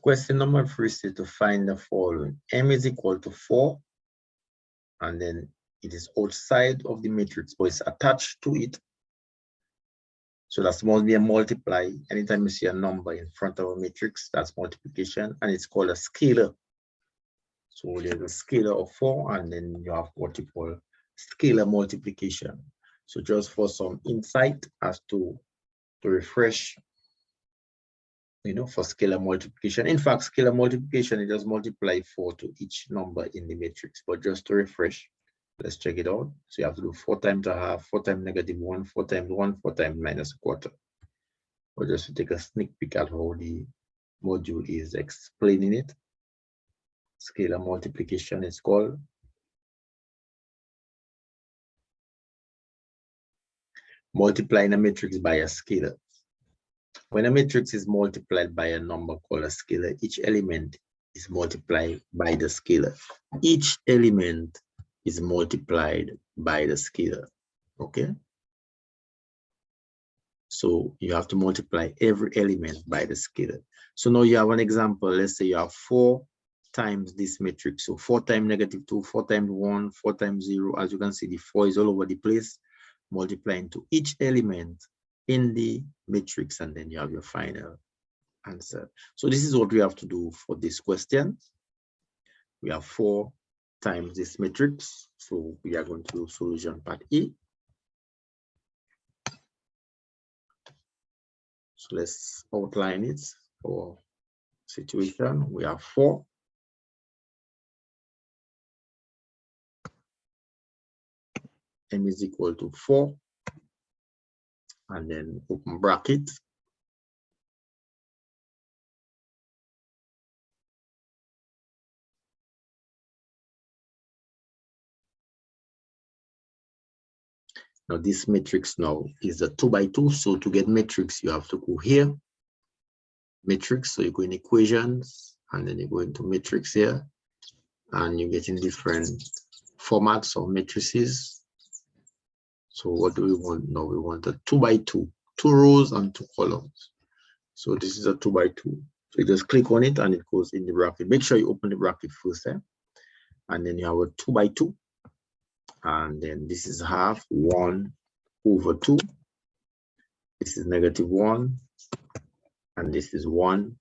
Question number 3 is to find the following. M is equal to 4, and then it is outside of the matrix, but it's attached to it. So that must be a multiply. Anytime you see a number in front of a matrix, that's multiplication, and it's called a scalar. So there's a scalar of 4, and then you have what you call scalar multiplication. So just for some insight as to refresh, you know, for scalar multiplication. In fact, scalar multiplication, it just multiply 4 to each number in the matrix. But just to refresh, let's check it out. So you have to do 4 times a half, 4 times -1, 4 times 1, 4 times -1/4. Or just to take a sneak peek at how the module is explaining it. Scalar multiplication is called. Multiplying a matrix by a scalar. When a matrix is multiplied by a number called a scalar, each element is multiplied by the scalar. Each element is multiplied by the scalar, okay? So you have to multiply every element by the scalar. So now you have an example. Let's say you have 4 times this matrix. So 4 times -2, 4 times 1, 4 times 0. As you can see, the 4 is all over the place, multiplying to each element in the matrix, and then you have your final answer. So this is what we have to do for this question. We have 4 times this matrix. So we are going to do solution part E. So let's outline it for situation. We have 4. M is equal to 4. And then open bracket. Now this matrix now is a 2 by 2. So to get matrix, you have to go here. Matrix, so you go in equations, and then you go into matrix here, and you get in different formats of matrices. So what do we want now? We want a 2 by 2, 2 rows and 2 columns. So this is a 2 by 2. So you just click on it and it goes in the bracket. Make sure you open the bracket first, and then you have a 2 by 2. And then this is half 1 over 2. This is -1. And this is 1.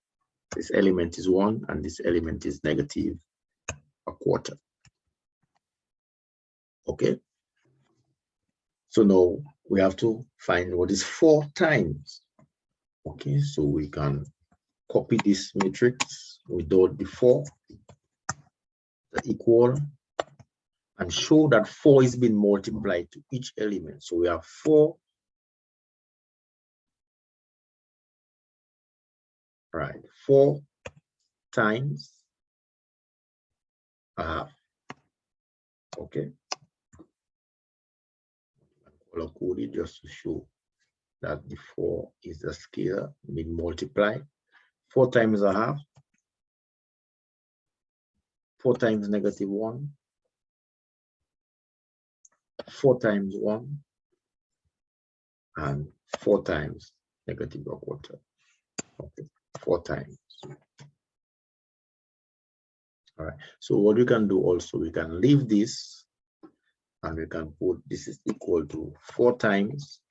This element is 1, and this element is -1/4. Okay. So now we have to find what is 4 times. Okay, so we can copy this matrix without the 4, the equal, and show that 4 is being multiplied to each element. So we have 4. Right, 4 times a half. Okay. Color code it just to show that the 4 is a scalar being multiplied. 4 times a half. 4 times -1. 4 times 1. And 4 times -1/4. Okay, 4 times. All right. So what we can do also, we can leave this, and we can put this is equal to 4 times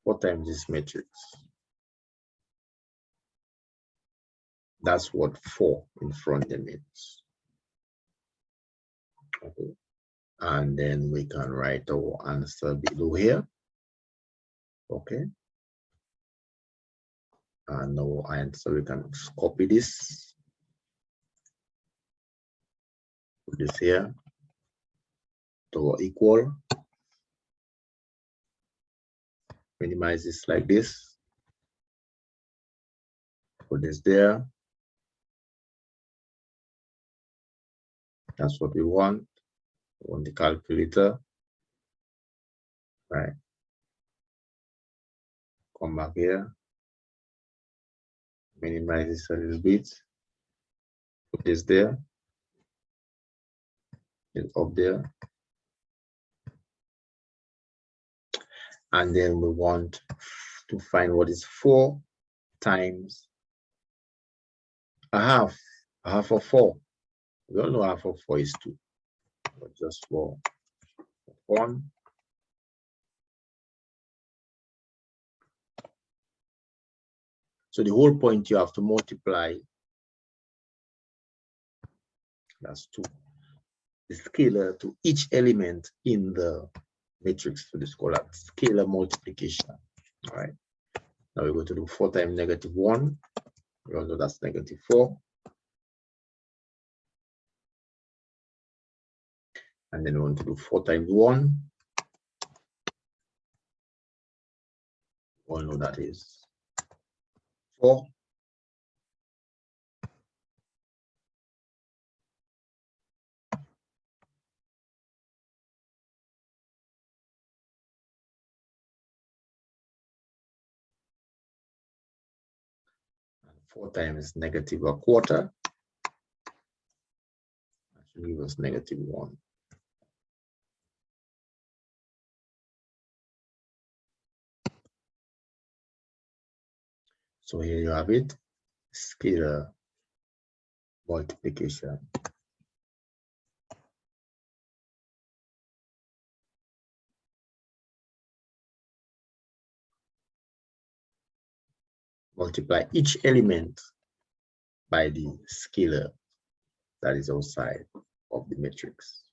this matrix. That's what 4 in front means. Okay. And then we can write our answer below here. Okay. And our answer, we can copy this. Put this here. To equal. Minimize this like this. Put this there. That's what we want. We want the calculator. Right. Come back here. Minimize this a little bit. Put this there. It's up there. And then we want to find what is 4 times a half of 4. We all know half of 4 is 2, but just for 1. So the whole point, you have to multiply, that's 2, the scalar to each element in the matrix for the Scalar scalar multiplication. All right. Now we're going to do 4 times -1. We all know that's -4. And then we want to do 4 times 1. We all know that is 4. And 4 times -1/4. That should give us -1. So here you have it, scalar multiplication. Multiply each element by the scalar that is outside of the matrix.